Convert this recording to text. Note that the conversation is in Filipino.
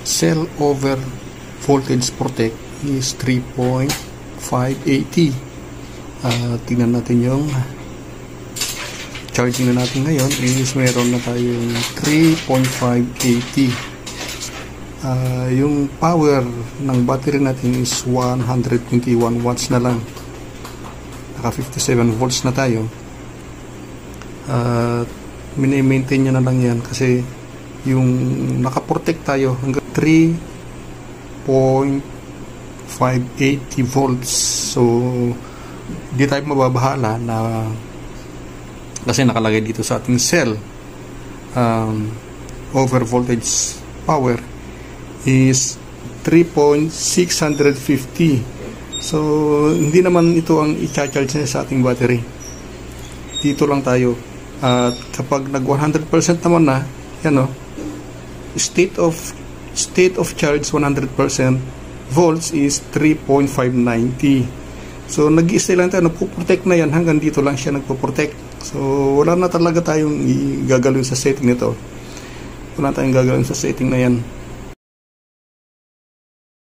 cell over voltage protect is 3.580. Tingnan natin yung charging na natin ngayon is meron na tayong 3.580. Yung power ng battery natin is 121 watts na lang. Naka 57 volts na tayo. Mini-maintain nyo na lang yan kasi yung nakaprotect tayo hanggang 3.580 volts. So di tayo mababahala na kasi nakalagay dito sa ating cell over voltage power is 3.650. So hindi naman ito ang i-charge niya sa ating battery. Dito lang tayo. At kapag nag 100% naman na, yan o, state of charge 100% volts is 3.590. So nag-i-stay lang tayo, nagpo-protect na yan, hanggang dito lang siya nagpo-protect. So wala na talaga tayong gagawin sa setting nito. Wala tayong gagawin sa setting na yan.